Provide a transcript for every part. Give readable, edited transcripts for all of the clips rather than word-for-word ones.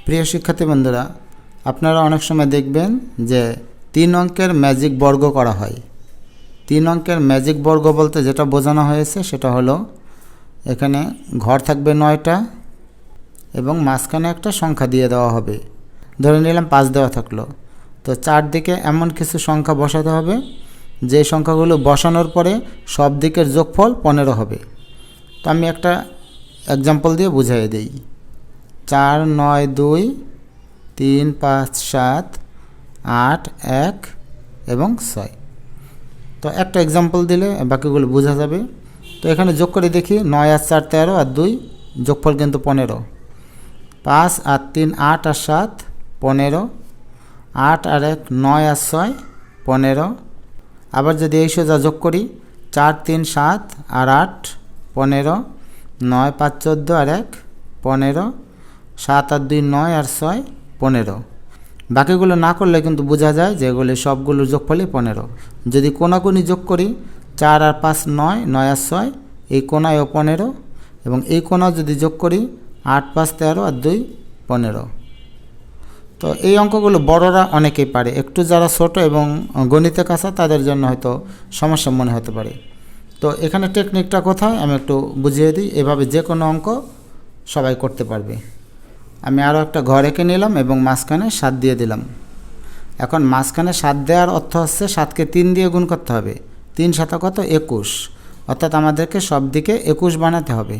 প্রিয় শিক্ষার্থী বন্ধুরা, আপনারা অনেক সময় দেখবেন যে 3 অঙ্কের ম্যাজিক বর্গ করা হয়। 3 অঙ্কের ম্যাজিক বর্গ বলতে যেটা বোঝানো হয়েছে সেটা হলো এখানে ঘর থাকবে 9টা এবং মাঝখানে একটা সংখ্যা দিয়ে দেওয়া হবে। ধরে নিলাম 5 দেওয়া থাকলো, তো চারদিকে এমন কিছু সংখ্যা বসাতে হবে যে সংখ্যাগুলো বসানোর পরে সব দিকের যোগফল 15 হবে। তো আমি একটা এক্সাম্পল দিয়ে বুঝিয়ে দিই। 4, 9, 2, 3, 5, 7, 8, 1 এবং 6। তো একটা এক্সাম্পল দিলে বাকিগুলো বোঝা যাবে। তো এখানে যোগ করে দেখি, 9 আর 4 13 আর 2 যোগফল কিন্তু 15, 5 আর 3 8 আর 7 15, 8 আর 1 9 আর 6 15। আবার যদি এই সোজা যোগ করি, 4 3 7 আর 8 15, 9 5 14 আর 1 15, 7 আর 2 9 আর 6 15। বাকিগুলো না করলে কিন্তু বোঝা যায় যে এগুলি সবগুলো যোগফলই 15। যদি কোনাকুনি যোগ করি, 4 আর 5 9, 9 আর 6 এই কোনায়ও 15, এবং এই কোনা যদি যোগ করি 8 5 13 আর 2 15। তো এই অঙ্কগুলো বড়রা অনেকেই পারে, একটু যারা ছোট এবং গণিতে কাঁচা তাদের জন্য হয়তো সমস্যা মনে হতে পারে। তো এখানে টেকনিকটা কোথায় আমি একটু বুঝিয়ে দিই। এভাবে যে কোনো অঙ্ক সবাই করতে পারবে। আমি আরও একটা ঘর এঁকে নিলাম এবং মাঝখানে 7 দিয়ে দিলাম। এখন মাঝখানে 7 দেওয়ার অর্থ হচ্ছে 7কে 3 দিয়ে গুণ করতে হবে। 3 7 কত 21, অর্থাৎ আমাদেরকে সব দিকে 21 বানাতে হবে।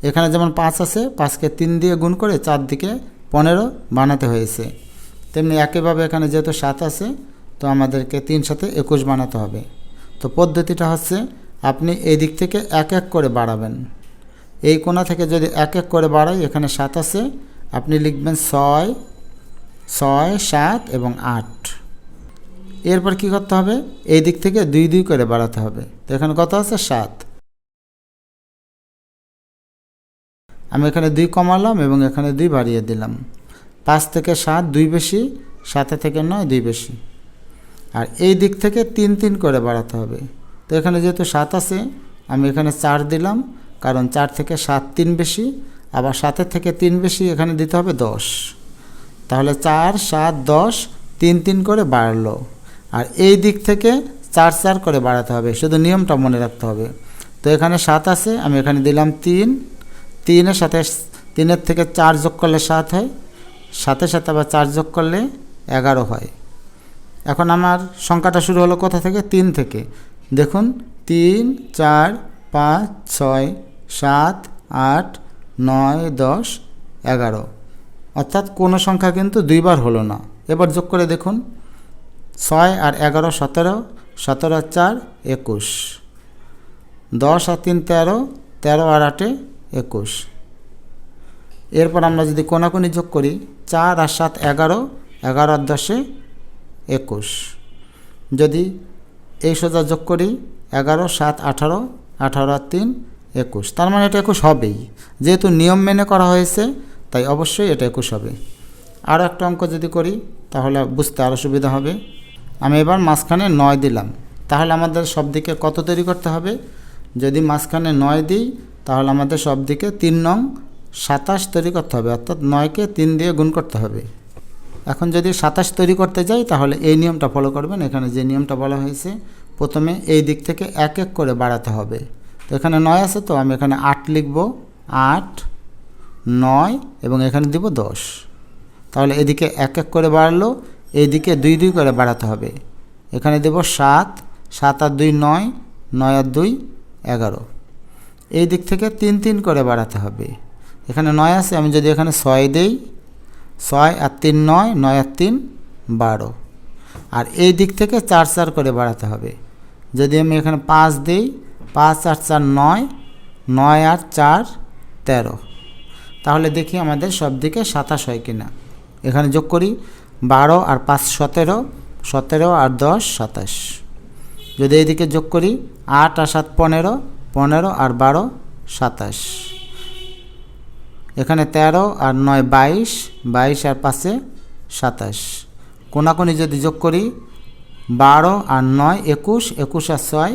এখানে যেমন 5 আছে, 5কে 3 দিয়ে গুণ করে চারদিকে 15 বানাতে হয়েছে। তেমনি একইভাবে এখানে যেহেতু 7 আছে, তো আমাদেরকে 3 সাথে 21 বানাতে হবে। তো পদ্ধতিটা হচ্ছে আপনি এই দিক থেকে এক এক করে বাড়াবেন। এই কোণা থেকে যদি এক এক করে বাড়াই, এখানে 7 আছে, আপনি লিখবেন 6 6 7 এবং 8। এরপর কি করতে হবে, এই দিক থেকে 2 2 করে বাড়াতে হবে। তো এখানে কত আছে 7, আমি এখানে 2 কমালাম এবং এখানে 2 বাড়িয়ে দিলাম। 5 থেকে 7 2 বেশি, 7 থেকে 9 2 বেশি। আর এই দিক থেকে 3 3 করে বাড়াতে হবে। তো এখানে যেহেতু 7 আছে, আমি এখানে 4 দিলাম, কারণ 4 থেকে 7 3 বেশি, আবার 7 থেকে 3 বেশি এখানে দিতে হবে 10। তাহলে 4 7 10 3 3 করে বাড়লো। আর এই দিক থেকে 4 4 করে বাড়াতে হবে, শুধু নিয়মটা মনে রাখতে হবে। তো এখানে 7 আছে, আমি এখানে দিলাম 3, 3-এর সাথে 3-এর থেকে 4 যোগ করলে 7 হয়, 7-এর সাথে আবার 4 যোগ করলে 11 হয়। এখন আমার সংখ্যাটা শুরু হলো কোথা থেকে, 3 থেকে। দেখুন 3 4 5 6 7 8 9 10 11, অর্থাৎ কোনো সংখ্যা কিন্তু 2 বার হলো না। এবার যোগ করে দেখুন, 6 আর 11 17, 17 আর 4 21, 10 আর 3 13, 13 আর 8 21। এরপর আমরা যদি কোনাকুনি যোগ করি, 4 আর 7 11, 11 আর 10 21। যদি এই সোজা যোগ করি, 11 7 18, 18 আর 3 21। তার মানে এটা 21 হবেই, যেহেতু নিয়ম মেনে করা হয়েছে তাই অবশ্যই এটা 21 হবে। আরও একটা অঙ্ক যদি করি তাহলে বুঝতে আরও সুবিধা হবে। আমি এবার মাঝখানে 9 দিলাম, তাহলে আমাদের সব দিকে কত তৈরি করতে হবে, যদি মাঝখানে 9 দিই তাহলে আমাদের সব দিকে 3 নং 27 তৈরি করতে হবে, অর্থাৎ 9কে 3 দিয়ে গুণ করতে হবে। এখন যদি 27 তৈরি করতে যাই তাহলে এই নিয়মটা ফলো করবেন। এখানে যে নিয়মটা বলা হয়েছে, প্রথমে এই দিক থেকে এক এক করে বাড়াতে হবে। তো এখানে 9 আছে, তো আমি এখানে 8 লিখব, 8 9 এবং এখানে দিব 10। তাহলে এদিকে এক এক করে বাড়লো, এইদিকে 2 2 করে বাড়াতে হবে। এখানে দেব 7, 7 আর 2 9, 9 আর 2 11। এই দিক থেকে 3 3 করে বাড়াতে হবে। এখানে 9 আছে, আমি যদি এখানে 6 দেই, 6 আর 3 9, 9 আর 3 12। আর এই দিক থেকে 4 4 করে বাড়াতে হবে। যদি আমি এখানে 5 দিই, 5 আর 4 9, 9 আর 4 13। তাহলে দেখি আমাদের সব দিকে 27 হয় কিনা। এখানে যোগ করি, 12 আর 5 17, 17 আর 10 27। যদি এইদিকে যোগ করি, 8 আর 7 15, 15 আর 12 27। এখানে 13 আর 9 22, 22 আর 5 27। কোনাকুনি যদি যোগ করি, 12 আর 9 21, 21 আর 6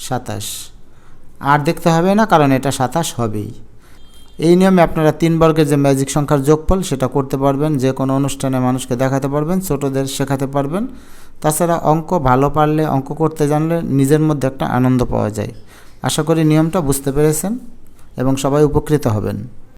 27। আর দেখতে হবে না, কারণ এটা 27 হবেই। এই নিয়মে আপনারা 3 বর্গের যে ম্যাজিক সংখ্যার যোগফল সেটা করতে পারবেন, যে কোনো অনুষ্ঠানে মানুষকে দেখাতে পারবেন, ছোটদের শেখাতে পারবেন। তাছাড়া অঙ্ক ভালো পারলে, অঙ্ক করতে জানলে নিজের মধ্যে একটা আনন্দ পাওয়া যায়। আশা করি নিয়মটা বুঝতে পেরেছেন এবং সবাই উপকৃত হবেন।